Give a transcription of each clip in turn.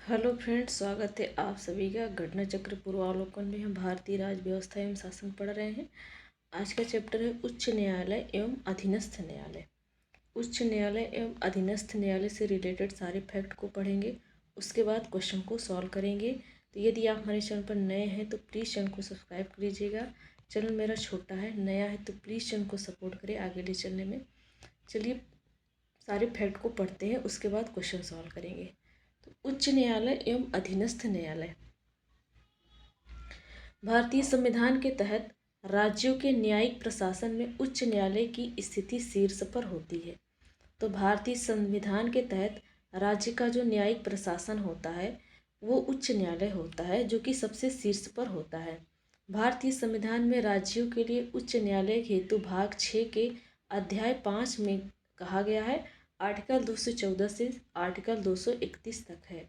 Hello friends, स्वागत है आप सभी का। घटना चक्र पूर्वावलोकन में हम भारतीय राज्य व्यवस्था एवं शासन पढ़ रहे हैं। आज का चैप्टर है उच्च न्यायालय एवं अधीनस्थ न्यायालय। उच्च न्यायालय एवं अधीनस्थ न्यायालय से रिलेटेड सारे फैक्ट को पढ़ेंगे, उसके बाद क्वेश्चन को सॉल्व करेंगे। तो यदि आप हमारे चैनल पर नए हैं तो प्लीज़ चैनल को सब्सक्राइब कर लीजिएगा। चैनल मेरा छोटा है, नया है, तो प्लीज़ चैनल को सपोर्ट करें आगे ले चलने में। चलिए सारे फैक्ट को पढ़ते हैं, उसके बाद क्वेश्चन सॉल्व करेंगे। तो उच्च न्यायालय एवं अधीनस्थ न्यायालय। भारतीय संविधान के तहत राज्यों के न्यायिक प्रशासन में उच्च न्यायालय की स्थिति शीर्ष पर होती है। तो भारतीय संविधान के तहत राज्य का जो न्यायिक प्रशासन होता है वो उच्च न्यायालय होता है, जो कि सबसे शीर्ष पर होता है। भारतीय संविधान में राज्यों के लिए उच्च न्यायालय हेतु भाग 6 के अध्याय 5 में कहा गया है, आर्टिकल 214 से आर्टिकल 231 तक है।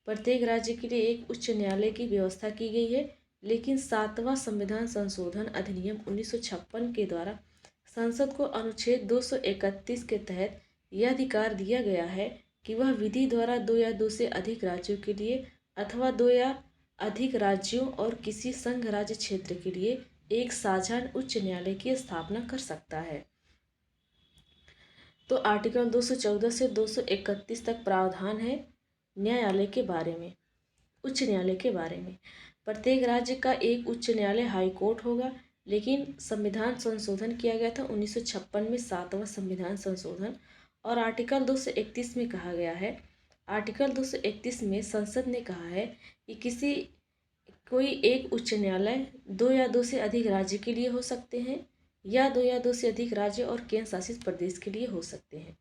प्रत्येक राज्य के लिए एक उच्च न्यायालय की व्यवस्था की गई है, लेकिन 7वां संविधान संशोधन अधिनियम 1956 के द्वारा संसद को अनुच्छेद 231 के तहत यह अधिकार दिया गया है कि वह विधि द्वारा 2 या 2 से अधिक राज्यों के लिए अथवा 2 या अधिक राज्यों और किसी संघ राज्य क्षेत्र के लिए एक साझा उच्च न्यायालय की स्थापना कर सकता है। तो आर्टिकल 214 से 231 तक प्रावधान है न्यायालय के बारे में, उच्च न्यायालय के बारे में। प्रत्येक राज्य का एक उच्च न्यायालय हाई कोर्ट होगा, लेकिन संविधान संशोधन किया गया था 1956 में, 7वां संविधान संशोधन। और आर्टिकल 231 में कहा गया है, आर्टिकल 231 में संसद ने कहा है कि कोई एक उच्च न्यायालय 2 या 2 से अधिक राज्य के लिए हो सकते हैं या 2 या 2 से अधिक राज्य और केंद्र शासित प्रदेश के लिए हो सकते हैं।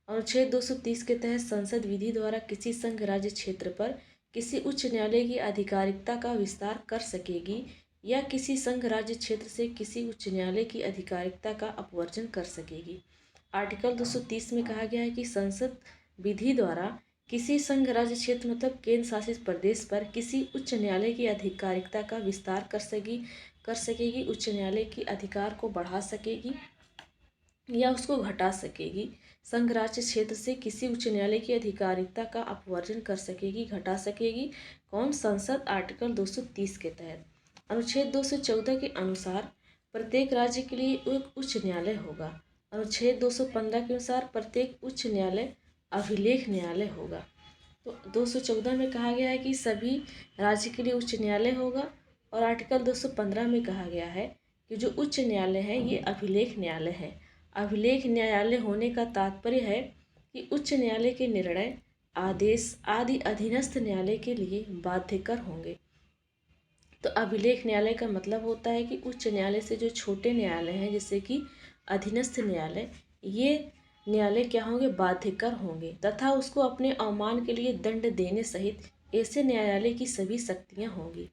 अनुच्छेद 230 के तहत संसद विधि द्वारा किसी संघ राज्य क्षेत्र पर किसी उच्च न्यायालय की आधिकारिकता का विस्तार कर सकेगी या किसी संघ राज्य क्षेत्र से किसी उच्च न्यायालय की आधिकारिकता का अपवर्जन कर सकेगी। आर्टिकल 230 में कहा गया है कि संसद विधि द्वारा किसी संघ राज्य क्षेत्र मतलब केंद्र शासित प्रदेश पर किसी उच्च न्यायालय की आधिकारिकता का विस्तार कर सकेगी, उच्च न्यायालय की अधिकार को बढ़ा सकेगी या उसको घटा सकेगी। संघ राज्य क्षेत्र से किसी उच्च न्यायालय की आधिकारिकता का अपवर्जन कर सकेगी, घटा सकेगी। कौन? संसद। आर्टिकल 230 के तहत अनुच्छेद 214 के अनुसार प्रत्येक राज्य के लिए एक उच्च न्यायालय होगा। अनुच्छेद 215 के अनुसार प्रत्येक उच्च न्यायालय अभिलेख न्यायालय होगा। तो 214 में कहा गया है कि सभी राज्य के लिए उच्च न्यायालय होगा, और आर्टिकल 215 में कहा गया है कि जो उच्च न्यायालय है ये अभिलेख न्यायालय है। अभिलेख न्यायालय होने का तात्पर्य है कि उच्च न्यायालय के निर्णय, आदेश आदि अधीनस्थ न्यायालय के लिए बाध्यकर होंगे। तो अभिलेख न्यायालय का मतलब होता है कि उच्च न्यायालय से जो छोटे न्यायालय हैं, जैसे कि अधीनस्थ न्यायालय, ये न्यायालय क्या होंगे? बाध्यकर होंगे तथा उसको अपने अवमान के लिए दंड देने सहित ऐसे न्यायालय की सभी शक्तियाँ होंगी।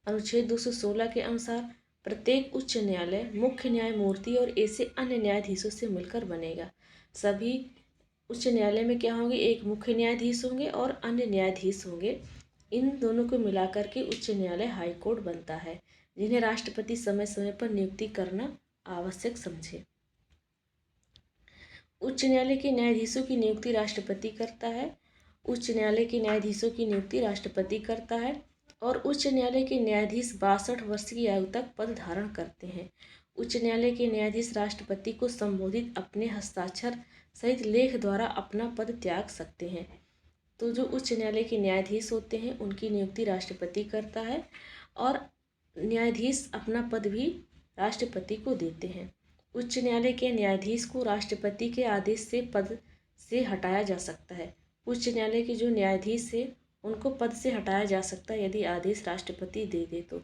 अनुच्छेद 216 के अनुसार प्रत्येक उच्च न्यायालय मुख्य न्यायमूर्ति और ऐसे अन्य न्यायाधीशों से मिलकर बनेगा। सभी उच्च न्यायालय में क्या होंगे? एक मुख्य न्यायाधीश होंगे और अन्य न्यायाधीश होंगे। इन दोनों को मिलाकर के उच्च न्यायालय हाई कोर्ट बनता है, जिन्हें राष्ट्रपति समय समय पर नियुक्ति करना आवश्यक समझे। उच्च न्यायालय के न्यायाधीशों की नियुक्ति राष्ट्रपति करता है। उच्च न्यायालय के न्यायाधीशों की नियुक्ति राष्ट्रपति करता है और उच्च न्यायालय के न्यायाधीश 62 वर्ष की आयु तक पद धारण करते हैं। उच्च न्यायालय के न्यायाधीश राष्ट्रपति को संबोधित अपने हस्ताक्षर सहित लेख द्वारा अपना पद त्याग सकते हैं। तो जो उच्च न्यायालय के न्यायाधीश होते हैं उनकी नियुक्ति राष्ट्रपति करता है और न्यायाधीश अपना पद भी राष्ट्रपति को देते हैं। उच्च न्यायालय के न्यायाधीश को राष्ट्रपति के आदेश से पद से हटाया जा सकता है। उच्च न्यायालय के जो न्यायाधीश है उनको पद से हटाया जा सकता है यदि आदेश राष्ट्रपति दे दे तो।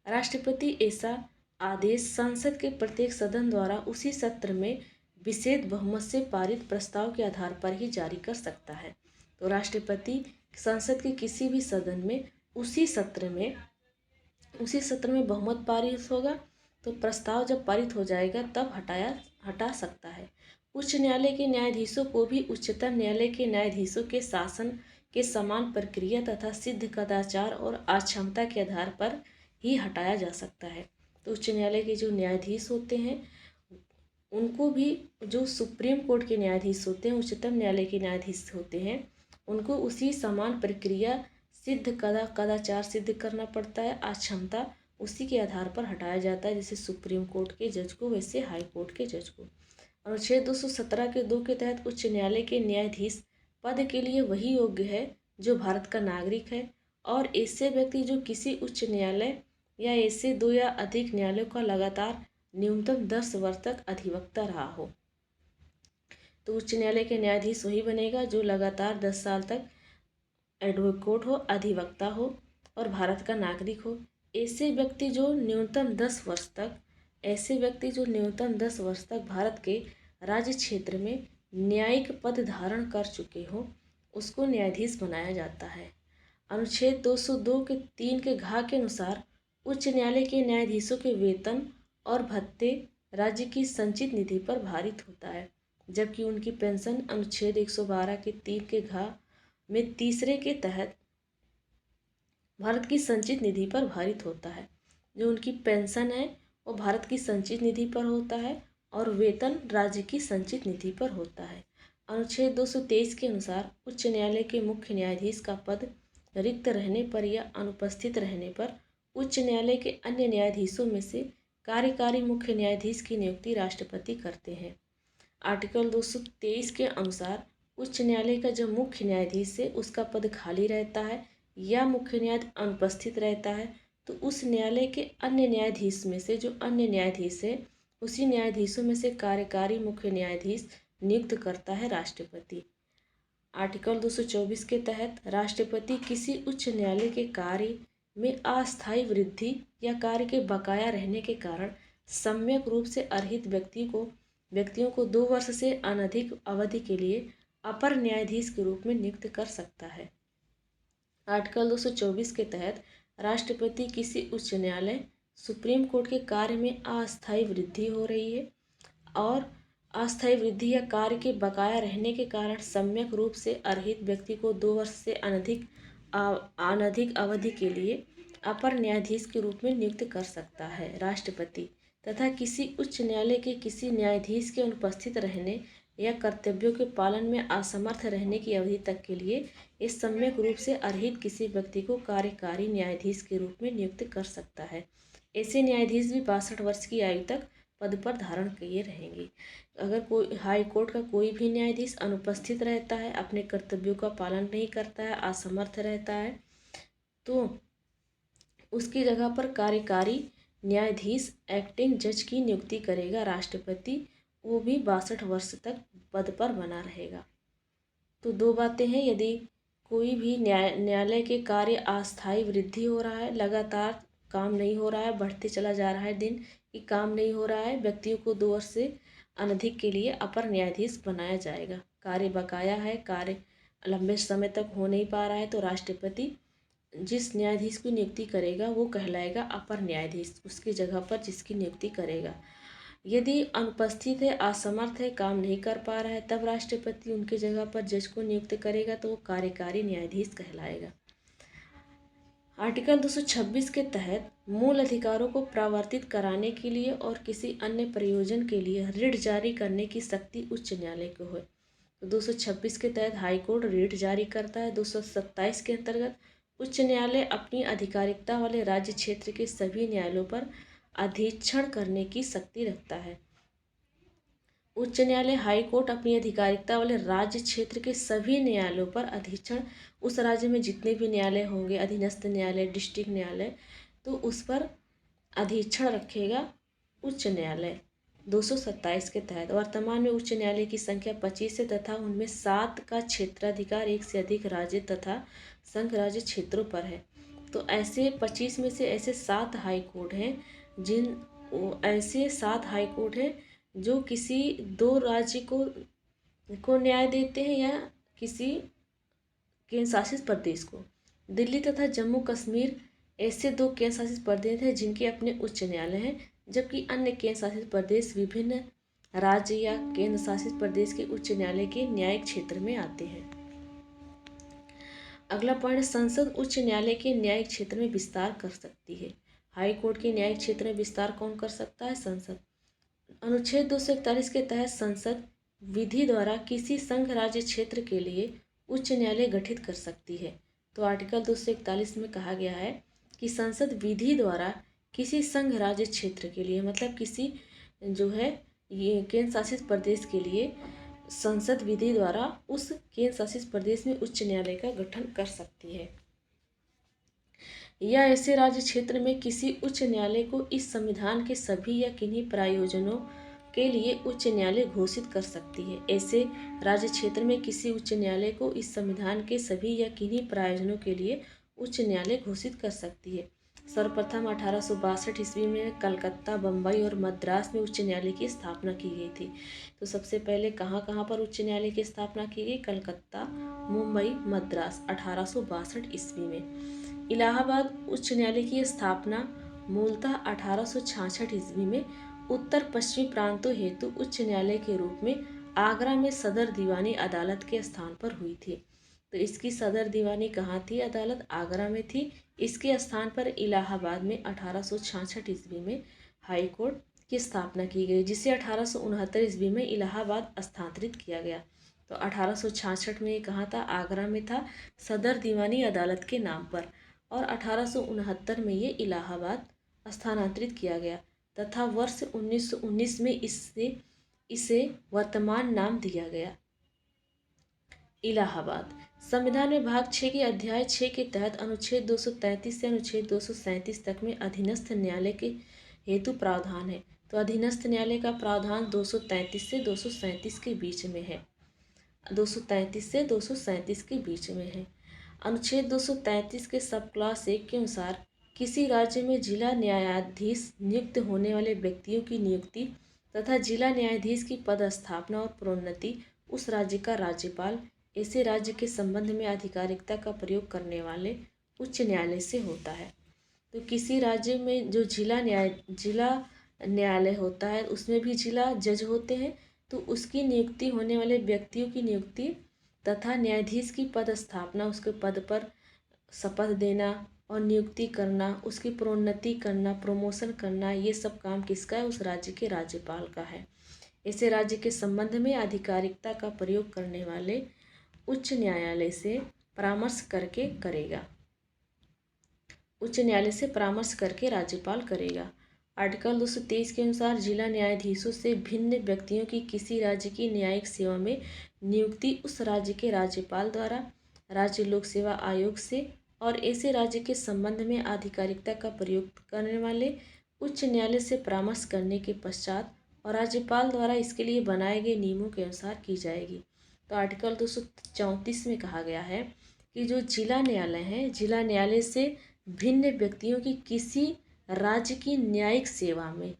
राष्ट्रपति ऐसा आदेश संसद के प्रत्येक सदन द्वारा उसी सत्र में विशेष बहुमत से पारित प्रस्ताव के आधार पर ही जारी कर सकता है। तो राष्ट्रपति संसद के किसी भी सदन में उसी सत्र में बहुमत पारित होगा, तो प्रस्ताव जब पारित हो जाएगा तब हटा सकता है। उच्च न्यायालय के न्यायाधीशों को भी उच्चतम न्यायालय के न्यायाधीशों के शासन के समान प्रक्रिया तथा सिद्ध कदाचार और अक्षमता के आधार पर ही हटाया जा सकता है। तो उच्च न्यायालय के जो न्यायाधीश होते हैं उनको भी, जो सुप्रीम कोर्ट के न्यायाधीश होते हैं, उच्चतम न्यायालय के न्यायाधीश होते हैं, उनको उसी समान प्रक्रिया सिद्ध कदाचार सिद्ध करना पड़ता है, अक्षमता उसी के आधार पर हटाया जाता है। जैसे सुप्रीम कोर्ट के जज को वैसे हाई कोर्ट के जज को। अनुच्छेद 217 के 2 के तहत उच्च न्यायालय के न्यायाधीश पद के लिए वही योग्य है जो भारत का नागरिक है और ऐसे व्यक्ति जो किसी उच्च न्यायालय या ऐसे 2 या अधिक न्यायालयों का लगातार न्यूनतम 10 वर्ष तक अधिवक्ता रहा हो। तो उच्च न्यायालय के न्यायाधीश वही बनेगा जो लगातार 10 साल तक एडवोकेट हो, अधिवक्ता हो और भारत का नागरिक हो। ऐसे व्यक्ति जो न्यूनतम 10 वर्ष तक भारत के राज्य क्षेत्र में न्यायिक पद धारण कर चुके हो उसको न्यायाधीश बनाया जाता है। अनुच्छेद 202 के 3 के घ के अनुसार उच्च न्यायालय के न्यायाधीशों के वेतन और भत्ते राज्य की संचित निधि पर भारित होता है, जबकि उनकी पेंशन अनुच्छेद 112 के 3 के घ में तीसरे के तहत भारत की संचित निधि पर भारित होता है। जो उनकी पेंशन है वो भारत की संचित निधि पर होता है और वेतन राज्य की संचित निधि पर होता है। अनुच्छेद 223 के अनुसार उच्च न्यायालय के मुख्य न्यायाधीश का पद रिक्त रहने पर या अनुपस्थित रहने पर उच्च न्यायालय के अन्य न्यायाधीशों में से कार्यकारी मुख्य न्यायाधीश की नियुक्ति राष्ट्रपति करते हैं। आर्टिकल 223 के अनुसार उच्च न्यायालय का जो मुख्य न्यायाधीश है उसका पद खाली रहता है या मुख्य न्यायाधीश अनुपस्थित रहता है तो उस न्यायालय के अन्य न्यायाधीश में से जो अन्य न्यायाधीश है उसी न्यायाधीशों में से कार्यकारी मुख्य न्यायाधीश नियुक्त करता है राष्ट्रपति। आर्टिकल 224 के तहत राष्ट्रपति किसी उच्च न्यायालय के कार्य में अस्थायी वृद्धि या कार्य के बकाया रहने के कारण सम्यक रूप से अर्हित व्यक्तियों को 2 वर्ष से अनधिक अवधि के लिए अपर न्यायाधीश के रूप में नियुक्त कर सकता है। आर्टिकल 224 के तहत राष्ट्रपति किसी उच्च न्यायालय सुप्रीम कोर्ट के कार्य में अस्थायी वृद्धि हो रही है और अस्थायी वृद्धि या कार्य के बकाया रहने के कारण सम्यक रूप से अर्हित व्यक्ति को 2 वर्ष से अनधिक अवधि के लिए अपर न्यायाधीश के रूप में नियुक्त कर सकता है राष्ट्रपति तथा किसी उच्च न्यायालय के किसी न्यायाधीश के अनुपस्थित रहने या कर्तव्यों के पालन में असमर्थ रहने की अवधि तक के लिए इस सम्यक रूप से अर्हित किसी व्यक्ति को कार्यकारी न्यायाधीश के रूप में नियुक्त कर सकता है। ऐसे न्यायाधीश भी 62 वर्ष की आयु तक पद पर धारण किए रहेंगे। अगर कोई हाई कोर्ट का कोई भी न्यायाधीश अनुपस्थित रहता है, अपने कर्तव्यों का पालन नहीं करता है, असमर्थ रहता है, तो उसकी जगह पर कार्यकारी न्यायाधीश एक्टिंग जज की नियुक्ति करेगा राष्ट्रपति। वो भी 62 वर्ष तक पद पर बना रहेगा। तो 2 बातें हैं, यदि कोई भी न्यायालय के कार्य अस्थायी वृद्धि हो रहा है, लगातार काम नहीं हो रहा है, बढ़ते चला जा रहा है दिन कि काम नहीं हो रहा है, व्यक्तियों को 2 वर्ष से अनधिक के लिए अपर न्यायाधीश बनाया जाएगा। कार्य बकाया है, कार्य लंबे समय तक हो नहीं पा रहा है तो राष्ट्रपति जिस न्यायाधीश की नियुक्ति करेगा वो कहलाएगा अपर न्यायाधीश, उसकी जगह पर जिसकी नियुक्ति करेगा। यदि अनुपस्थित है, असमर्थ है, काम नहीं कर पा रहा है, तब राष्ट्रपति उनकी जगह पर जज को नियुक्त करेगा तो वो कार्यकारी न्यायाधीश कहलाएगा। आर्टिकल 226 के तहत मूल अधिकारों को प्रावर्तित कराने के लिए और किसी अन्य प्रयोजन के लिए रिट जारी करने की शक्ति उच्च न्यायालय को है। तो 226 के तहत हाई कोर्ट रिट जारी करता है। 227 के अंतर्गत उच्च न्यायालय अपनी आधिकारिकता वाले राज्य क्षेत्र के सभी न्यायालयों पर अधीक्षण करने की शक्ति रखता है। उच्च न्यायालय हाई कोर्ट अपनी आधिकारिकता वाले राज्य क्षेत्र के सभी न्यायालयों पर अधीक्षण, उस राज्य में जितने भी न्यायालय होंगे, अधीनस्थ न्यायालय, डिस्ट्रिक्ट न्यायालय, तो उस पर अधीक्षण रखेगा उच्च न्यायालय। 227 के तहत वर्तमान में उच्च न्यायालय की संख्या 25 है तथा उनमें 7 का क्षेत्राधिकार 1 से अधिक राज्य तथा संघ राज्य क्षेत्रों पर है। तो ऐसे 25 में से ऐसे 7 हाई कोर्ट हैं जो किसी 2 राज्य को न्याय देते हैं या किसी केंद्र शासित प्रदेश को। दिल्ली तथा जम्मू कश्मीर ऐसे 2 केंद्र शासित प्रदेश हैं जिनके अपने उच्च न्यायालय हैं, जबकि अन्य केंद्र शासित प्रदेश विभिन्न राज्य या केंद्र शासित प्रदेश के उच्च न्यायालय के न्यायिक क्षेत्र में आते हैं। अगला पॉइंट, संसद उच्च न्यायालय के न्यायिक क्षेत्र में विस्तार कर सकती है। हाई कोर्ट के न्यायिक क्षेत्र में विस्तार कौन कर सकता है? संसद। अनुच्छेद 241 के तहत संसद विधि द्वारा किसी संघ राज्य क्षेत्र के लिए उच्च न्यायालय गठित कर सकती है। तो आर्टिकल 241 में कहा गया है कि संसद विधि द्वारा किसी संघ राज्य क्षेत्र के लिए, मतलब किसी जो है ये केंद्र शासित प्रदेश के लिए संसद विधि द्वारा उस केंद्र शासित प्रदेश में उच्च न्यायालय का गठन कर सकती है, या ऐसे राज्य क्षेत्र में किसी उच्च न्यायालय को इस संविधान के सभी या किन्हीं प्रयोजनों के लिए उच्च न्यायालय घोषित कर सकती है। ऐसे राज्य क्षेत्र में किसी उच्च न्यायालय को इस संविधान के सभी या किन्हीं प्रयोजनों के लिए उच्च न्यायालय घोषित कर सकती है। सर्वप्रथम 1862 ईस्वी में कलकत्ता, बम्बई और मद्रास में उच्च न्यायालय की स्थापना की गई थी। तो सबसे पहले कहाँ कहाँ पर उच्च न्यायालय की स्थापना की गई? कलकत्ता, मुंबई, मद्रास 1862 ईस्वी में। इलाहाबाद उच्च न्यायालय की स्थापना मूलतः 1866 ईस्वी में उत्तर पश्चिमी प्रांतों हेतु उच्च न्यायालय के रूप में आगरा में सदर दीवानी अदालत के स्थान पर हुई थी। तो इसकी सदर दीवानी कहाँ थी? अदालत आगरा में थी। इसके स्थान पर इलाहाबाद में 1866 ईस्वी में हाई कोर्ट की स्थापना की गई, जिसे 1869 ईस्वी में इलाहाबाद स्थानांतरित किया गया। तो 1866 में ये कहाँ था? आगरा में था, सदर दीवानी अदालत के नाम पर। और 1869 में ये इलाहाबाद स्थानांतरित किया गया तथा वर्ष 1919 में इसे वर्तमान नाम दिया गया इलाहाबाद। संविधान में भाग 6 के अध्याय 6 के तहत अनुच्छेद 233 से अनुच्छेद 237 तक में अधीनस्थ न्यायालय के हेतु प्रावधान है। तो अधीनस्थ न्यायालय का प्रावधान 233 से 237 के बीच में है। 233 से 237 के बीच में है। अनुच्छेद 233 के सब क्लास 1 के अनुसार किसी राज्य में जिला न्यायाधीश नियुक्त होने वाले व्यक्तियों की नियुक्ति तथा जिला न्यायाधीश की पदस्थापना और प्रोन्नति उस राज्य का राज्यपाल ऐसे राज्य के संबंध में आधिकारिकता का प्रयोग करने वाले उच्च न्यायालय से होता है। तो किसी राज्य में जो जिला न्यायालय होता है उसमें भी जिला जज होते हैं, तो उसकी नियुक्ति होने वाले व्यक्तियों की नियुक्ति तथा न्यायाधीश की पदस्थापना, उसके पद पर शपथ देना और नियुक्ति करना, उसकी प्रोन्नति करना, प्रमोशन करना, ये सब काम किसका है? उस राज्य के राज्यपाल का है। ऐसे राज्य के संबंध में आधिकारिकता का प्रयोग करने वाले उच्च न्यायालय से परामर्श करके करेगा। उच्च न्यायालय से परामर्श करके राज्यपाल करेगा। आर्टिकल 223 के अनुसार जिला न्यायाधीशों से भिन्न व्यक्तियों की किसी राज्य की न्यायिक सेवा में नियुक्ति उस राज्य के राज्यपाल द्वारा राज्य लोक सेवा आयोग से और ऐसे राज्य के संबंध में आधिकारिकता का प्रयोग करने वाले उच्च न्यायालय से परामर्श करने के पश्चात और राज्यपाल द्वारा इसके लिए बनाए गए नियमों के अनुसार की जाएगी। तो आर्टिकल 234 में कहा गया है कि जो जिला न्यायालय है, जिला न्यायालय से भिन्न व्यक्तियों की किसी राज्य की न्यायिक सेवा में,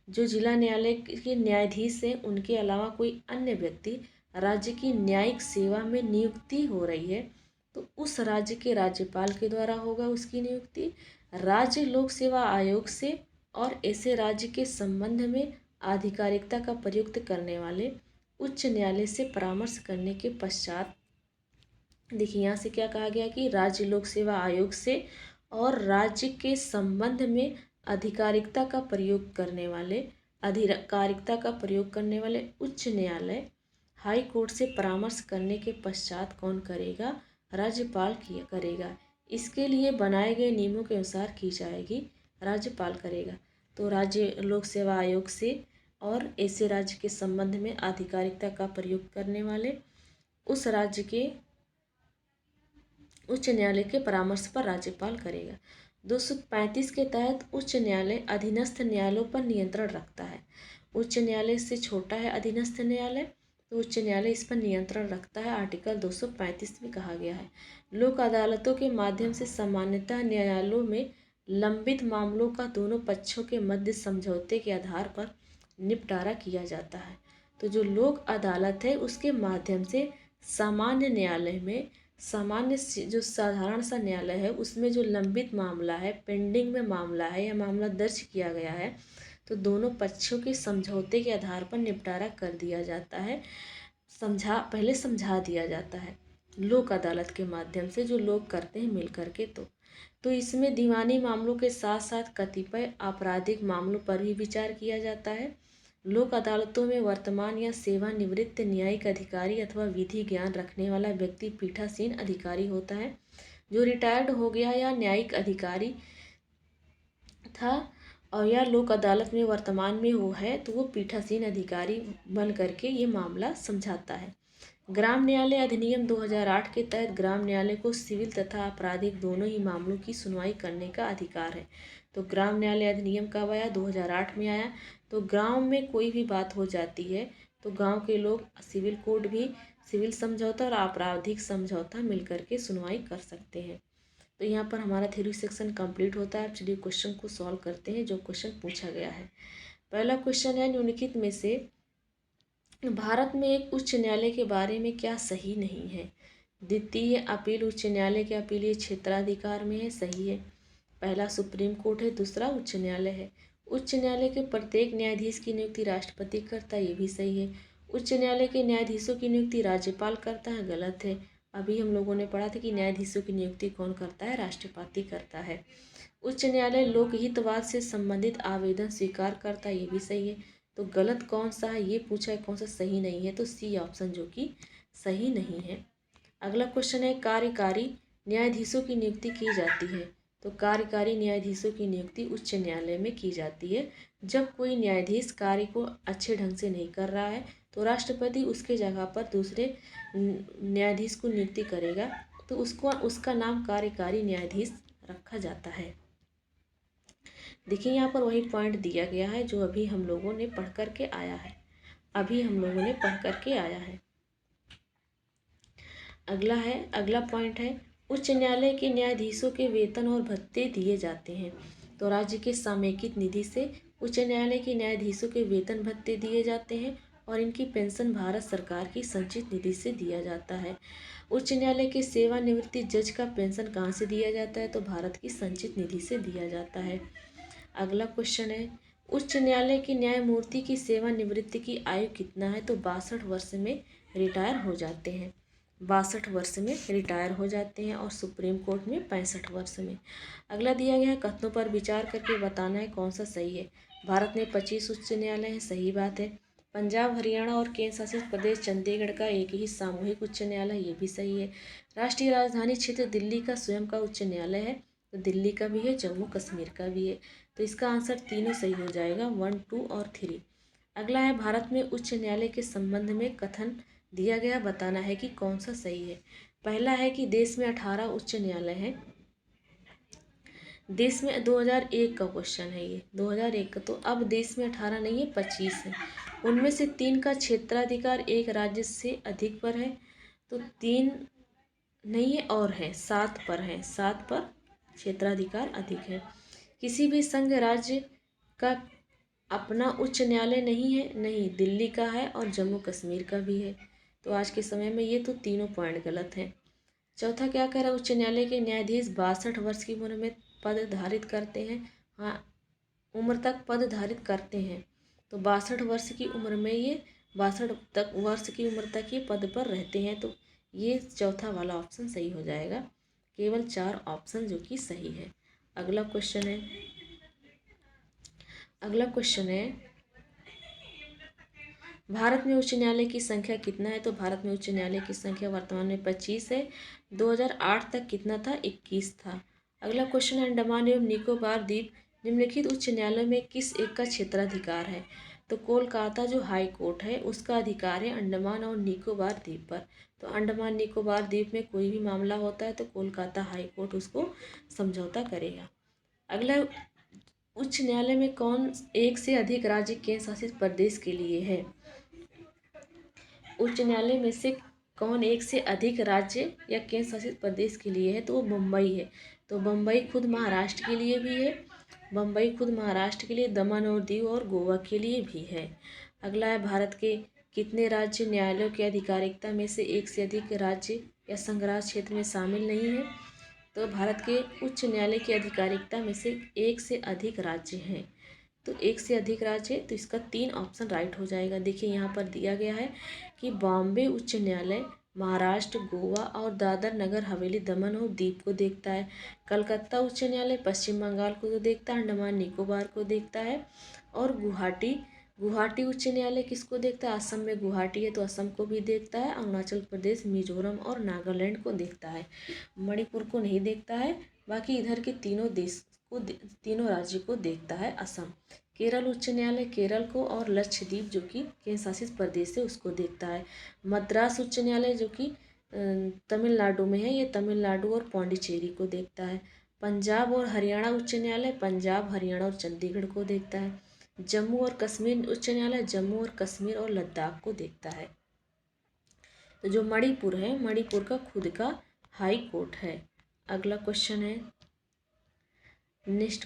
जो जिला न्यायालय के न्यायाधीश हैं उनके अलावा कोई अन्य व्यक्ति राज्य की न्यायिक सेवा में नियुक्ति हो रही है, तो उस राज्य के राज्यपाल के द्वारा होगा उसकी नियुक्ति राज्य लोक सेवा आयोग से और ऐसे राज्य के संबंध में आधिकारिकता का प्रयुक्त करने वाले उच्च न्यायालय से परामर्श करने के पश्चात। देखिए यहाँ से क्या कहा गया कि राज्य लोक सेवा आयोग से और राज्य के संबंध में आधिकारिकता का प्रयोग करने वाले उच्च न्यायालय हाई कोर्ट से परामर्श करने के पश्चात कौन करेगा? राज्यपाल करेगा। इसके लिए बनाए गए नियमों के अनुसार की जाएगी, राज्यपाल करेगा। तो राज्य लोक सेवा आयोग से और ऐसे राज्य के संबंध में आधिकारिकता का प्रयोग करने वाले उस राज्य के उच्च न्यायालय के परामर्श पर राज्यपाल करेगा। 235 के तहत उच्च न्यायालय अधीनस्थ न्यायालयों पर नियंत्रण रखता है। उच्च न्यायालय से छोटा है अधीनस्थ न्यायालय, तो उच्च न्यायालय इस पर नियंत्रण रखता है। आर्टिकल 235 में कहा गया है लोक अदालतों के माध्यम से सामान्यतः न्यायालयों में लंबित मामलों का दोनों पक्षों के मध्य समझौते के आधार पर निपटारा किया जाता है। तो जो लोक अदालत है उसके माध्यम से सामान्य न्यायालय में जो साधारण सा न्यायालय है उसमें जो लंबित मामला है, पेंडिंग में मामला है या मामला दर्ज किया गया है, तो दोनों पक्षों के समझौते के आधार पर निपटारा कर दिया जाता है। पहले समझा दिया जाता है लोक अदालत के माध्यम से, जो लोग करते हैं मिल करके। तो इसमें दीवानी मामलों के साथ साथ कतिपय आपराधिक मामलों पर भी विचार किया जाता है। लोक अदालतों में वर्तमान या सेवानिवृत्त न्यायिक अधिकारी अथवा विधि ज्ञान रखने वाला व्यक्ति पीठासीन अधिकारी होता है। जो रिटायर्ड हो गया या न्यायिक अधिकारी था और या लोक अदालत में वर्तमान में वो है तो वो पीठासीन अधिकारी बन करके ये मामला समझाता है। ग्राम न्यायालय अधिनियम 2008 के तहत ग्राम न्यायालय को सिविल तथा आपराधिक दोनों ही मामलों की सुनवाई करने का अधिकार है। तो ग्राम न्यायालय अधिनियम कब आया? 2008 में आया। तो गांव में कोई भी बात हो जाती है तो गांव के लोग सिविल कोर्ट भी सिविल समझौता और आपराधिक समझौता मिलकर के सुनवाई कर सकते हैं। तो यहाँ पर हमारा थ्योरी सेक्शन कंप्लीट होता है। अब चलिए क्वेश्चन को सॉल्व करते हैं जो क्वेश्चन पूछा गया है। पहला क्वेश्चन है, निम्नलिखित में से भारत में एक उच्च न्यायालय के बारे में क्या सही नहीं है? द्वितीय अपील उच्च न्यायालय के अपीलीय क्षेत्राधिकार में है, सही है। पहला सुप्रीम कोर्ट है, दूसरा उच्च न्यायालय है। उच्च न्यायालय के प्रत्येक न्यायाधीश की नियुक्ति राष्ट्रपति करता है, ये भी सही है। उच्च न्यायालय के न्यायाधीशों की नियुक्ति राज्यपाल करता है, गलत है। अभी हम लोगों ने पढ़ा था कि न्यायाधीशों की नियुक्ति कौन करता है? राष्ट्रपति करता है। उच्च न्यायालय लोकहितवाद से संबंधित आवेदन स्वीकार करता है, ये भी सही है। तो गलत कौन सा है ये पूछा है, कौन सा सही नहीं है? तो सी ऑप्शन जो कि सही नहीं है। अगला क्वेश्चन है, कार्यकारी न्यायाधीशों की नियुक्ति की जाती है। तो कार्यकारी न्यायाधीशों की नियुक्ति उच्च न्यायालय में की जाती है। जब कोई न्यायाधीश कार्य को अच्छे ढंग से नहीं कर रहा है तो राष्ट्रपति उसके जगह पर दूसरे न्यायाधीश को नियुक्ति करेगा तो उसका नाम कार्यकारी न्यायाधीश रखा जाता है। देखिए यहाँ पर वही पॉइंट दिया गया है जो अभी हम लोगों ने पढ़ करके आया है। अगला पॉइंट है, उच्च न्यायालय के न्यायाधीशों के वेतन और भत्ते दिए जाते हैं। तो राज्य के समेकित निधि से उच्च न्यायालय के न्यायाधीशों के वेतन भत्ते दिए जाते हैं और इनकी पेंशन भारत सरकार की संचित निधि से दिया जाता है। उच्च न्यायालय के सेवानिवृत्ति जज का पेंशन कहाँ से दिया जाता है? तो भारत की संचित निधि से दिया जाता है। अगला क्वेश्चन है, उच्च न्यायालय के न्यायमूर्ति की सेवानिवृत्ति की आयु कितना है? तो 62 वर्ष में रिटायर हो जाते हैं। 62 वर्ष में रिटायर हो जाते हैं और सुप्रीम कोर्ट में 65 वर्ष में। अगला दिया गया है, कथनों पर विचार करके बताना है कौन सा सही है। भारत में 25 उच्च न्यायालय हैं, सही बात है। पंजाब, हरियाणा और केंद्र शासित प्रदेश चंडीगढ़ का एक ही सामूहिक उच्च न्यायालय, ये भी सही है। राष्ट्रीय राजधानी क्षेत्र दिल्ली का स्वयं का उच्च न्यायालय है, तो दिल्ली का भी है, जम्मू कश्मीर का भी है। तो इसका आंसर तीनों सही हो जाएगा, 1, 2 और 3। अगला है, भारत में उच्च न्यायालय के संबंध में कथन दिया गया, बताना है कि कौन सा सही है। पहला है कि देश में 18 उच्च न्यायालय हैं। देश में 2001 का क्वेश्चन है ये, 2001 का। तो अब देश में 18 नहीं है, 25 है। उनमें से 3 का क्षेत्राधिकार एक राज्य से अधिक पर है, तो 3 नहीं है और है 7 पर है, 7 पर क्षेत्राधिकार अधिक है। किसी भी संघ राज्य का अपना उच्च न्यायालय नहीं है, नहीं, दिल्ली का है और जम्मू कश्मीर का भी है। तो आज के समय में ये तो तीनों पॉइंट गलत हैं। चौथा क्या कह रहा है, उच्च न्यायालय के न्यायाधीश 62 वर्ष की उम्र में पद धारित करते हैं। हाँ, उम्र तक पद धारित करते हैं। तो 62 वर्ष की उम्र में ये 62 वर्ष की उम्र तक ये पद पर रहते हैं। तो ये चौथा वाला ऑप्शन सही हो जाएगा। केवल 4 ऑप्शन जो कि सही है। अगला क्वेश्चन है, भारत में उच्च न्यायालय की संख्या कितना है? तो भारत में उच्च न्यायालय की संख्या वर्तमान में 25 है। 2008 तक कितना था? 21 था। अगला क्वेश्चन है, अंडमान एवं निकोबार द्वीप निम्नलिखित उच्च न्यायालय में किस एक का क्षेत्राधिकार है? तो कोलकाता जो हाई कोर्ट है उसका अधिकार है अंडमान और निकोबार द्वीप पर। तो अंडमान निकोबार द्वीप में कोई भी मामला होता है तो कोलकाता हाई कोर्ट उसको समझौता करेगा। अगला, उच्च न्यायालय में कौन एक से अधिक राज्य केंद्र शासित प्रदेश के लिए है? उच्च न्यायालय में से कौन एक से अधिक राज्य या केंद्र शासित प्रदेश के लिए है? तो वो मुंबई है। तो मुंबई खुद महाराष्ट्र के लिए भी है, दमन और दीव और गोवा के लिए भी है। अगला है, भारत के कितने राज्य न्यायालयों की आधिकारिकता में से एक से अधिक राज्य या संघराज्य क्षेत्र में शामिल नहीं है? तो भारत के उच्च न्यायालय की आधिकारिकता में से एक से अधिक राज्य हैं। तो एक से अधिक राज्य, तो इसका 3 ऑप्शन राइट हो जाएगा। देखिए यहाँ पर दिया गया है कि बॉम्बे उच्च न्यायालय महाराष्ट्र, गोवा और दादर नगर हवेली दमन और दीव को देखता है। कलकत्ता उच्च न्यायालय पश्चिम बंगाल को तो देखता है, अंडमान निकोबार को देखता है और गुवाहाटी गुवाहाटी उच्च न्यायालय किसको देखता है? असम में गुवाहाटी है तो असम को भी देखता है। अरुणाचल प्रदेश, मिजोरम और नागालैंड को देखता है। मणिपुर को नहीं देखता है। बाकी इधर के तीनों देश को, तीनों राज्य को देखता है असम। केरल उच्च न्यायालय केरल को और लक्षद्वीप जो कि केंद्र शासित प्रदेश है उसको देखता है। मद्रास उच्च न्यायालय जो कि तमिलनाडु में है, ये तमिलनाडु और पौंडीचेरी को देखता है। पंजाब और हरियाणा उच्च न्यायालय पंजाब, हरियाणा और चंडीगढ़ को देखता है। जम्मू और कश्मीर उच्च न्यायालय जम्मू और कश्मीर और लद्दाख को देखता है। तो जो मणिपुर है, मणिपुर का खुद का हाई कोर्ट है। अगला क्वेश्चन है, नेक्स्ट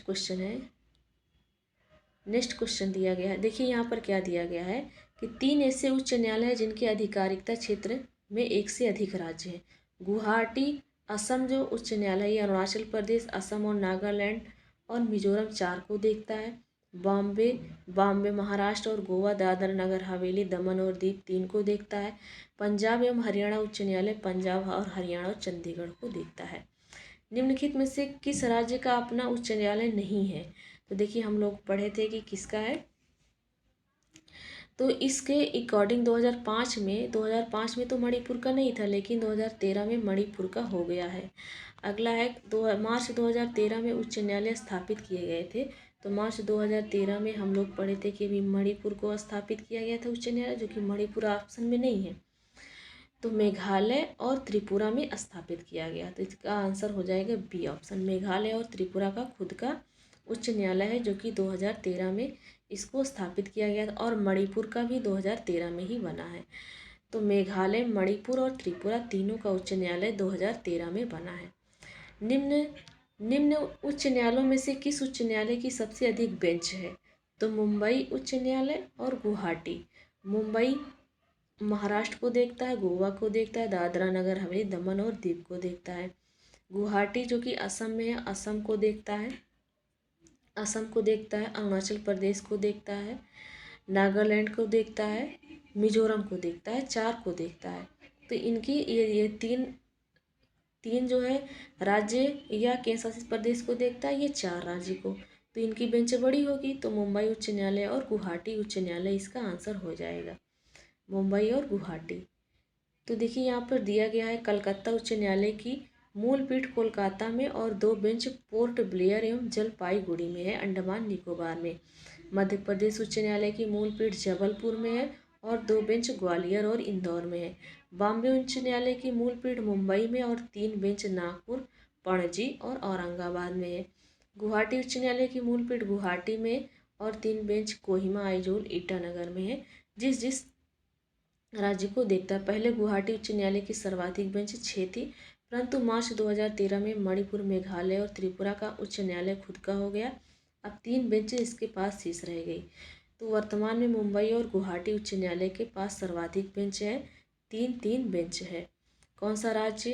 क्वेश्चन दिया गया है। देखिए यहाँ पर क्या दिया गया है कि 3 ऐसे उच्च न्यायालय हैं जिनके आधिकारिकता क्षेत्र में एक से अधिक राज्य हैं। गुवाहाटी असम जो उच्च न्यायालय, ये अरुणाचल प्रदेश, असम और नागालैंड और मिजोरम 4 को देखता है। बॉम्बे महाराष्ट्र और गोवा, दादर नगर हवेली, दमन और दीव 3 को देखता है। पंजाब एवं हरियाणा उच्च न्यायालय पंजाब और हरियाणा और चंडीगढ़ को देखता है। निम्नलिखित में से किस राज्य का अपना उच्च न्यायालय नहीं है? तो देखिए हम लोग पढ़े थे कि किसका है, तो इसके अकॉर्डिंग 2005 में तो मणिपुर का नहीं था, लेकिन 2013 में मणिपुर का हो गया है। अगला है मार्च 2013 में उच्च न्यायालय स्थापित किए गए थे। तो मार्च 2013 में हम लोग पढ़े थे कि अभी मणिपुर को स्थापित किया गया था उच्च न्यायालय, जो कि मणिपुर ऑप्शन में नहीं है। तो मेघालय और त्रिपुरा में स्थापित किया गया। तो इसका आंसर हो जाएगा बी ऑप्शन, मेघालय और त्रिपुरा का खुद का उच्च न्यायालय है, जो कि 2013 में इसको स्थापित किया गया था। और मणिपुर का भी 2013 में ही बना है। तो मेघालय, मणिपुर और त्रिपुरा तीनों का उच्च न्यायालय 2013 में बना है। निम्न उच्च न्यायालयों में से किस उच्च न्यायालय की सबसे अधिक बेंच है? तो मुंबई उच्च न्यायालय और गुवाहाटी। मुंबई महाराष्ट्र को देखता है, गोवा को देखता है, दादरा नगर हवेली, दमन और दीव को देखता है। गुवाहाटी जो कि असम में है, असम को देखता है। अरुणाचल प्रदेश को देखता है, नागालैंड को देखता है, मिजोरम को देखता है, 4 को देखता है। तो इनकी ये तीन जो है राज्य या केंद्र शासित प्रदेश को देखता है, ये 4 राज्य को। तो इनकी बेंच बड़ी होगी, तो मुंबई उच्च न्यायालय और गुवाहाटी उच्च न्यायालय इसका आंसर हो जाएगा, मुंबई और गुवाहाटी। तो देखिए यहाँ पर दिया गया है कलकत्ता उच्च न्यायालय की मूल पीठ कोलकाता में और 2 बेंच पोर्ट ब्लेयर एवं जलपाईगुड़ी में है, अंडमान निकोबार में। मध्य प्रदेश उच्च न्यायालय की मूल पीठ जबलपुर में है और 2 बेंच ग्वालियर और इंदौर में है। बॉम्बे उच्च न्यायालय की मूल पीठ मुंबई में और 3 बेंच नागपुर, पणजी और औरंगाबाद में है। गुवाहाटी उच्च न्यायालय की मूल पीठ गुवाहाटी में और 3 बेंच कोहिमा, आइजोल, ईटानगर में है। जिस राज्य को देखता है, पहले गुवाहाटी उच्च न्यायालय की सर्वाधिक बेंच 6 थी, परंतु मार्च 2013 में मणिपुर, मेघालय और त्रिपुरा का उच्च न्यायालय खुद का हो गया। अब 3 बेंच इसके पास शेष रह गई। तो वर्तमान में मुंबई और गुवाहाटी उच्च न्यायालय के पास सर्वाधिक बेंच है, 3 बेंच है। कौन सा राज्य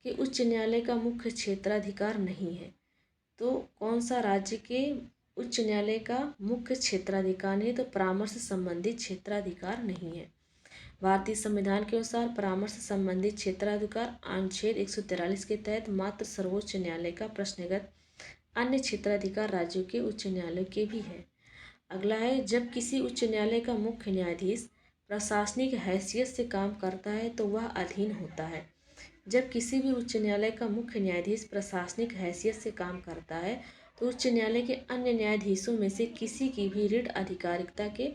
के उच्च न्यायालय का मुख्य क्षेत्राधिकार नहीं है? तो कौन सा राज्य के उच्च न्यायालय का मुख्य क्षेत्राधिकार नहीं? तो परामर्श संबंधी क्षेत्राधिकार नहीं है। भारतीय संविधान के अनुसार परामर्श संबंधी क्षेत्राधिकार अनुच्छेद 143 के तहत मात्र सर्वोच्च न्यायालय का प्रश्नगत, अन्य क्षेत्राधिकार राज्यों के उच्च न्यायालय के भी है। अगला है, जब किसी उच्च न्यायालय का मुख्य न्यायाधीश प्रशासनिक हैसियत से काम करता है तो वह अधीन होता है। जब किसी भी उच्च न्यायालय का मुख्य न्यायाधीश प्रशासनिक हैसियत से काम करता है तो उच्च न्यायालय के अन्य न्यायाधीशों में से किसी की भी ऋण अधिकारिकता के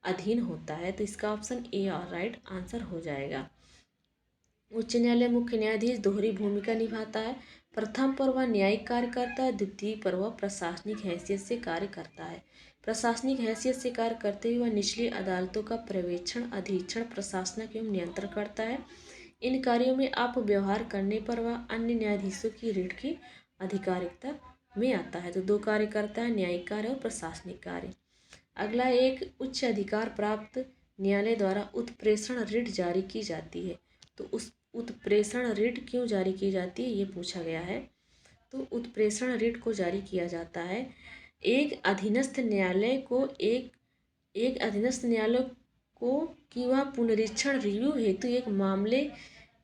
अधीन होता है। तो इसका ऑप्शन ए और राइट आंसर हो जाएगा। उच्च न्यायालय मुख्य न्यायाधीश दोहरी भूमिका निभाता है। प्रथम पर वह न्यायिक कार्य करता है, द्वितीय पर वह प्रशासनिक हैसियत से कार्य करता है। प्रशासनिक हैसियत से कार्य करते हुए वह निचली अदालतों का पर्यवेक्षण, अधीक्षण, प्रशासन एवं नियंत्रण करता है। इन कार्यों में अपव्यवहार करने पर वह अन्य न्यायाधीशों की ऋण की अधिकारिकता में आता है। तो 2 कार्य करता है, न्यायिक कार्य और प्रशासनिक कार्य। अगला, एक उच्च अधिकार प्राप्त न्यायालय द्वारा उत्प्रेषण रिट जारी की जाती है। तो उस उत्प्रेषण रिट क्यों जारी की जाती है, ये पूछा गया है। तो उत्प्रेषण रिट को जारी किया जाता है एक अधीनस्थ न्यायालय को कि वह पुनरीक्षण रिव्यू हेतु एक मामले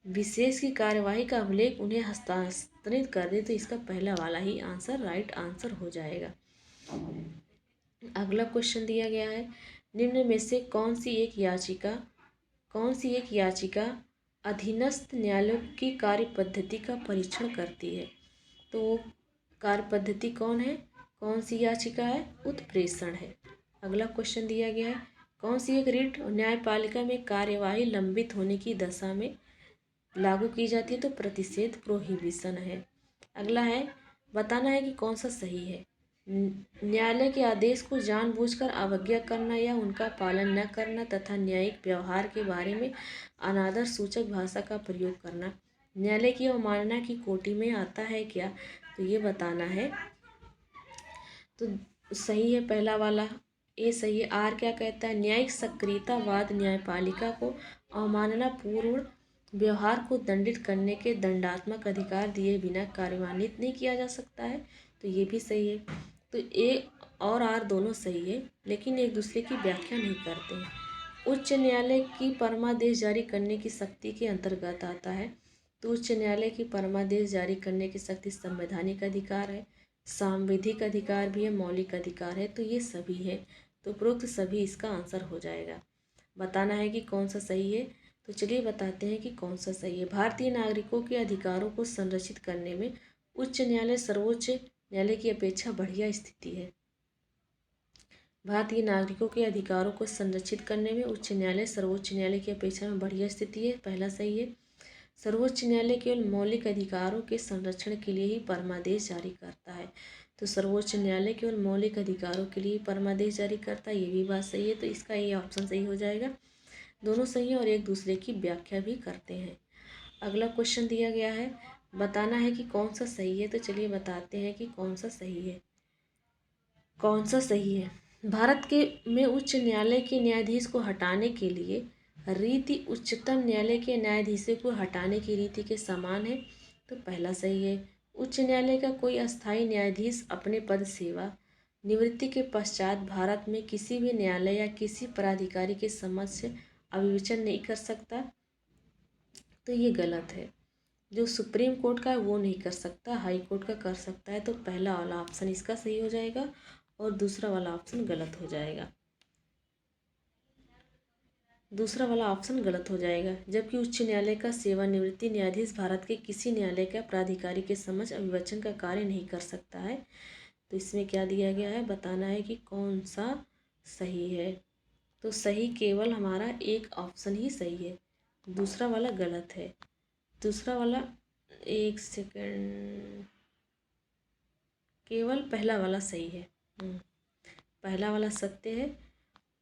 विशेष की कार्यवाही का अभिलेख उन्हें हस्तांतरित कर दे। तो इसका पहला वाला ही आंसर राइट आंसर हो जाएगा। अगला क्वेश्चन दिया गया है, निम्न में से कौन सी एक याचिका अधीनस्थ न्यायालयों की कार्यपद्धति का परीक्षण करती है? तो वो कार्यपद्धति कौन सी याचिका है? उत्प्रेषण है। अगला क्वेश्चन दिया गया है, कौन सी एक रिट न्यायपालिका में कार्यवाही लंबित होने की दशा में लागू की जाती है? तो प्रतिषेध प्रोहिबिशन है। अगला है, बताना है कि कौन सा सही है। न्यायालय के आदेश को जानबूझकर अवज्ञा करना या उनका पालन न करना तथा न्यायिक व्यवहार के बारे में अनादर सूचक भाषा का प्रयोग करना न्यायालय की अवमानना की कोटि में आता है क्या? तो ये बताना है। तो सही है पहला वाला, ए सही है। आर क्या कहता है? न्यायिक सक्रियतावाद न्यायपालिका को अवमानना पूर्ण व्यवहार को दंडित करने के दंडात्मक अधिकार दिए बिना कार्यान्वित नहीं किया जा सकता है। तो ये भी सही है। तो ए और आर दोनों सही है, लेकिन एक दूसरे की व्याख्या नहीं करते हैं। उच्च न्यायालय की परमादेश जारी करने की शक्ति के अंतर्गत आता है। तो उच्च न्यायालय की परमादेश जारी करने की शक्ति संवैधानिक अधिकार है, सांविधिक अधिकार भी है, मौलिक अधिकार है। तो ये सभी है। तो उपरोक्त सभी इसका आंसर हो जाएगा। बताना है कि कौन सा सही है। तो चलिए बताते हैं कि कौन सा सही है। भारतीय नागरिकों के अधिकारों को संरक्षित करने में उच्च न्यायालय सर्वोच्च न्यायालय की अपेक्षा बढ़िया स्थिति है। भारतीय नागरिकों के अधिकारों को संरक्षित करने में उच्च न्यायालय सर्वोच्च न्यायालय की अपेक्षा में बढ़िया स्थिति है। पहला सही है। सर्वोच्च न्यायालय केवल मौलिक अधिकारों के संरक्षण के लिए ही परमादेश जारी करता है। तो सर्वोच्च न्यायालय केवल मौलिक अधिकारों के लिए परमादेश जारी करता है, ये भी बात सही है। तो इसका ये ऑप्शन सही हो जाएगा। दोनों सही है और एक दूसरे की व्याख्या भी करते हैं। अगला क्वेश्चन दिया गया है, बताना है कि कौन सा सही है। तो चलिए बताते हैं कि कौन सा सही है। कौन सा सही है? भारत के में उच्च न्यायालय के न्यायाधीश को हटाने के लिए रीति उच्चतम न्यायालय के न्यायाधीशों को हटाने की रीति के समान है। तो पहला सही है। उच्च न्यायालय का कोई अस्थायी न्यायाधीश अपने पद सेवा निवृत्ति के पश्चात भारत में किसी भी न्यायालय या किसी प्राधिकारी के समक्ष अभिवेचन नहीं कर सकता। तो ये गलत है। जो सुप्रीम कोर्ट का है वो नहीं कर सकता, हाई कोर्ट का कर सकता है। तो पहला वाला ऑप्शन इसका सही हो जाएगा और दूसरा वाला ऑप्शन गलत हो जाएगा। दूसरा वाला ऑप्शन गलत हो जाएगा। जबकि उच्च न्यायालय का सेवानिवृत्ति न्यायाधीश भारत के किसी न्यायालय का प्राधिकारी के समक्ष अभिवचन का कार्य नहीं कर सकता है। तो इसमें क्या दिया गया है, बताना है कि कौन सा सही है। तो सही केवल हमारा एक ऑप्शन ही सही है, दूसरा वाला गलत है। दूसरा वाला, एक सेकंड, केवल पहला वाला सही है। पहला वाला सत्य है,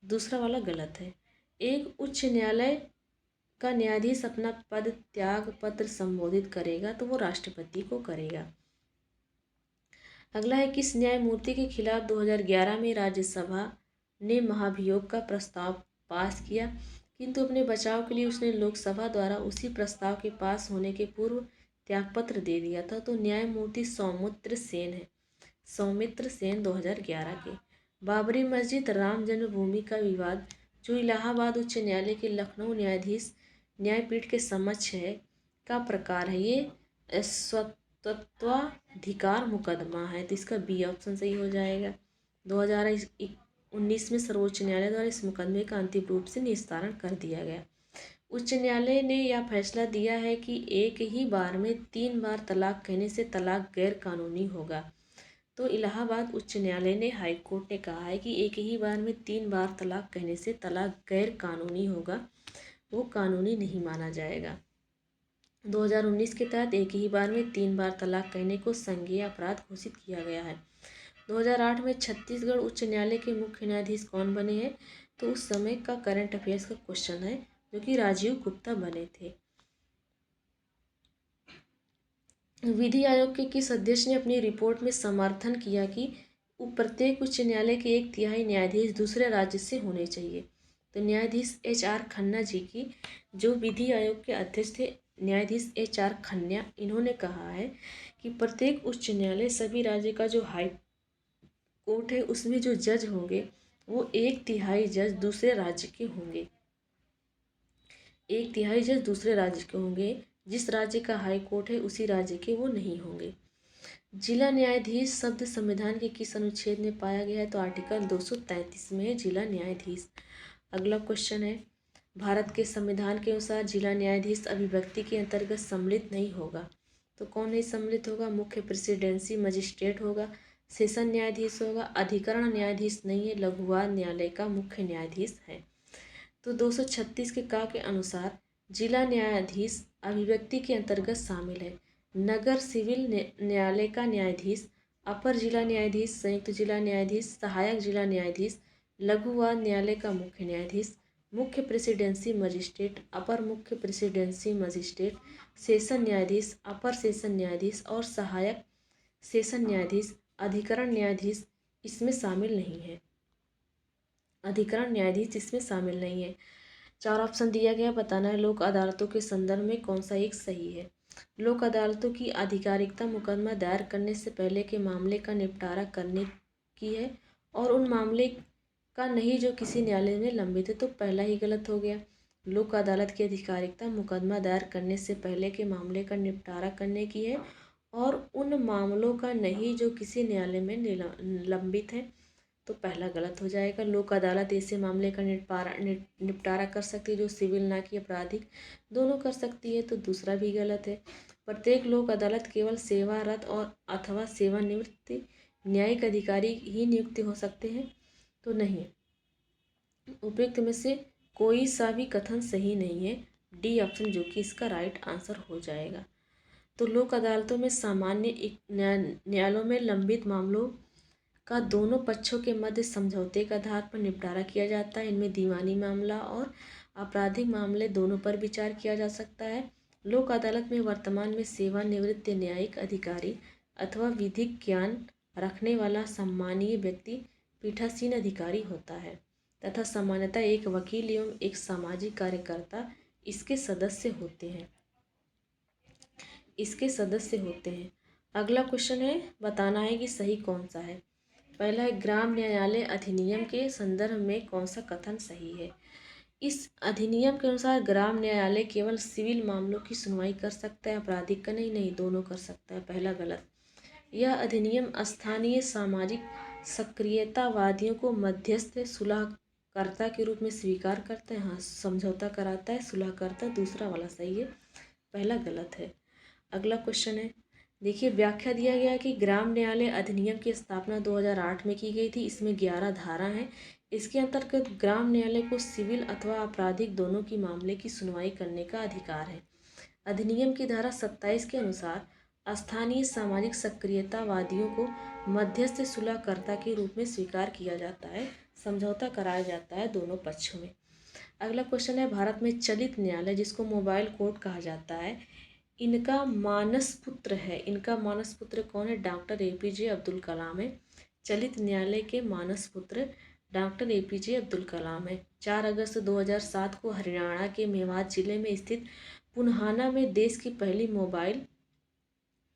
दूसरा वाला गलत है। एक उच्च न्यायालय का न्यायाधीश अपना पद त्याग पत्र संबोधित करेगा तो वो राष्ट्रपति को करेगा। अगला है, किस न्यायमूर्ति के खिलाफ 2011 में राज्यसभा ने महाभियोग का प्रस्ताव पास किया, किंतु अपने बचाव के लिए उसने लोकसभा द्वारा उसी प्रस्ताव के पास होने के पूर्व त्यागपत्र दे दिया था। तो न्यायमूर्ति सौमित्र सेन है। सौमित्र सेन 2011 के। बाबरी मस्जिद राम जन्मभूमि का विवाद जो इलाहाबाद उच्च न्यायालय के लखनऊ न्यायाधीश न्यायपीठ के समक्ष है का प्रकार है, ये स्वतंत्राधिकार मुकदमा है। तो इसका बी ऑप्शन सही हो जाएगा। 2019 में सर्वोच्च न्यायालय द्वारा इस मुकदमे का अंतिम रूप से निस्तारण कर दिया गया। उच्च न्यायालय ने यह फैसला दिया है कि एक ही बार में 3 बार तलाक कहने से तलाक गैर कानूनी होगा। तो इलाहाबाद उच्च न्यायालय ने हाई कोर्ट ने कहा है कि एक ही बार में 3 बार तलाक कहने से तलाक गैर कानूनी होगा, वो कानूनी नहीं माना जाएगा। 2019 के तहत एक ही बार में 3 बार तलाक कहने को संज्ञेय अपराध घोषित किया गया है। 2008 में छत्तीसगढ़ उच्च न्यायालय के मुख्य न्यायाधीश कौन बने हैं? तो उस समय का करंट अफेयर्स का क्वेश्चन है, जो कि राजीव गुप्ता बने थे। विधि आयोग के किस अध्यक्ष ने अपनी रिपोर्ट में समर्थन किया कि प्रत्येक उच्च न्यायालय के 1/3 न्यायाधीश दूसरे राज्य से होने चाहिए? तो न्यायाधीश HR खन्ना जी की, जो विधि आयोग के अध्यक्ष थे न्यायाधीश HR खन्ना, इन्होंने कहा है कि प्रत्येक उच्च न्यायालय सभी राज्य का जो हाई कोर्ट है उसमें जो जज होंगे वो 1/3 जज दूसरे राज्य के होंगे। 1/3 जज दूसरे राज्य के होंगे। जिस राज्य का हाई कोर्ट है उसी राज्य के वो नहीं होंगे। जिला न्यायाधीश शब्द संविधान के किस अनुच्छेद में पाया गया है? तो आर्टिकल 233 में है जिला न्यायाधीश। अगला क्वेश्चन है, भारत के संविधान के अनुसार जिला न्यायाधीश अभिव्यक्ति के अंतर्गत सम्मिलित नहीं होगा। तो कौन नहीं सम्मिलित होगा? मुख्य प्रेसिडेंसी मजिस्ट्रेट होगा, सेशन न्यायाधीश होगा, अधिकरण न्यायाधीश नहीं है, लघुवाद न्यायालय का मुख्य न्यायाधीश है। तो 236 के का के अनुसार जिला न्यायाधीश अभिव्यक्ति के अंतर्गत शामिल है। नगर सिविल न्यायालय का न्यायाधीश, अपर जिला न्यायाधीश, संयुक्त जिला न्यायाधीश, सहायक जिला न्यायाधीश, लघुवाद न्यायालय का मुख्य न्यायाधीश, मुख्य प्रेसिडेंसी मजिस्ट्रेट, अपर मुख्य प्रेसिडेंसी मजिस्ट्रेट, सेशन न्यायाधीश, अपर सेशन न्यायाधीश और सहायक सेशन न्यायाधीश, अधिकरण न्यायाधीश इसमें शामिल नहीं है। अधिकरण न्यायाधीश इसमें शामिल नहीं है। 4 ऑप्शन दिया गया, बताना है लोक अदालतों के संदर्भ में कौन सा एक सही है। लोक अदालतों की आधिकारिकता मुकदमा दायर करने से पहले के मामले का निपटारा करने की है और उन मामले का नहीं जो किसी न्यायालय में लंबित है। तो पहला ही गलत हो गया। लोक अदालत की आधिकारिकता मुकदमा दायर करने से पहले के मामले का निपटारा करने की है और उन मामलों का नहीं जो किसी न्यायालय में लंबित है। तो पहला गलत हो जाएगा। लोक अदालत ऐसे मामले का निपटारा कर सकती है जो सिविल ना कि आपराधिक दोनों कर सकती है। तो दूसरा भी गलत है। प्रत्येक लोक अदालत केवल सेवारत और अथवा सेवानिवृत्त न्यायिक अधिकारी ही नियुक्त हो सकते हैं। तो नहीं, उपयुक्त में से कोई सा भी कथन सही नहीं है। डी ऑप्शन जो कि इसका राइट आंसर हो जाएगा। तो लोक अदालतों में सामान्य न्यायालयों में लंबित मामलों का दोनों पक्षों के मध्य समझौते के आधार पर निपटारा किया जाता है। इनमें दीवानी मामला और आपराधिक मामले दोनों पर विचार किया जा सकता है। लोक अदालत में वर्तमान में सेवानिवृत्त न्यायिक अधिकारी अथवा विधिक ज्ञान रखने वाला सम्मानीय व्यक्ति पीठासीन अधिकारी होता है तथा सामान्यतः एक वकील एवं एक सामाजिक कार्यकर्ता इसके सदस्य होते हैं। अगला क्वेश्चन है, बताना है कि सही कौन सा है। पहला है, ग्राम न्यायालय अधिनियम के संदर्भ में कौन सा कथन सही है। इस अधिनियम के अनुसार ग्राम न्यायालय केवल सिविल मामलों की सुनवाई कर सकता है, आपराधिक का नहीं, दोनों कर सकता है। पहला गलत। यह अधिनियम स्थानीय सामाजिक सक्रियतावादियों को मध्यस्थ सुलहकर्ता के रूप में स्वीकार करता है। हाँ, समझौता कराता है, सुलह करता है। दूसरा वाला सही है, पहला गलत है। अगला क्वेश्चन है, देखिए व्याख्या दिया गया कि ग्राम न्यायालय अधिनियम की स्थापना 2008 में की गई थी। इसमें 11 धारा हैं। इसके अंतर्गत ग्राम न्यायालय को सिविल अथवा आपराधिक दोनों की मामले की सुनवाई करने का अधिकार है। अधिनियम की धारा 27 के अनुसार स्थानीय सामाजिक सक्रियतावादियों को मध्यस्थ सुलहकर्ता के रूप में स्वीकार किया जाता है, समझौता कराया जाता है दोनों पक्षों में। अगला क्वेश्चन है, भारत में चलित न्यायालय जिसको मोबाइल कोर्ट कहा जाता है, इनका मानस पुत्र है। इनका मानस पुत्र कौन है? डॉक्टर APJ अब्दुल कलाम है। चलित न्यायालय के मानस पुत्र डॉक्टर APJ अब्दुल कलाम है। 4 अगस्त 2007 को हरियाणा के मेवात जिले में स्थित पुन्हाना में देश की पहली मोबाइल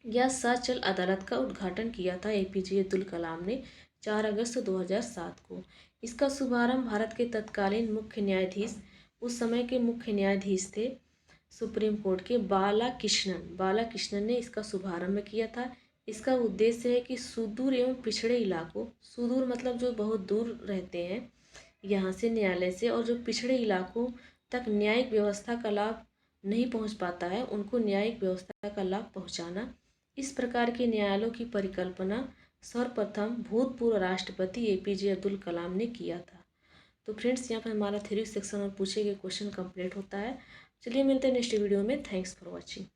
या सचल अदालत का उद्घाटन किया था APJ अब्दुल कलाम ने 4 अगस्त 2007 को। इसका शुभारंभ भारत के तत्कालीन मुख्य न्यायाधीश, उस समय के मुख्य न्यायाधीश थे सुप्रीम कोर्ट के बालाकृष्णन ने इसका शुभारंभ किया था। इसका उद्देश्य है कि सुदूर एवं पिछड़े इलाकों, सुदूर मतलब जो बहुत दूर रहते हैं यहाँ से न्यायालय से, और जो पिछड़े इलाकों तक न्यायिक व्यवस्था का लाभ नहीं पहुँच पाता है, उनको न्यायिक व्यवस्था का लाभ पहुँचाना। इस प्रकार के न्यायालयों की परिकल्पना सर्वप्रथम भूतपूर्व राष्ट्रपति APJ अब्दुल कलाम ने किया था। तो फ्रेंड्स, यहाँ पर हमारा थ्योरी सेक्शन और पूछे गए क्वेश्चन कंप्लीट होता है। चलिए मिलते हैं नेक्स्ट वीडियो में। Thanks for watching.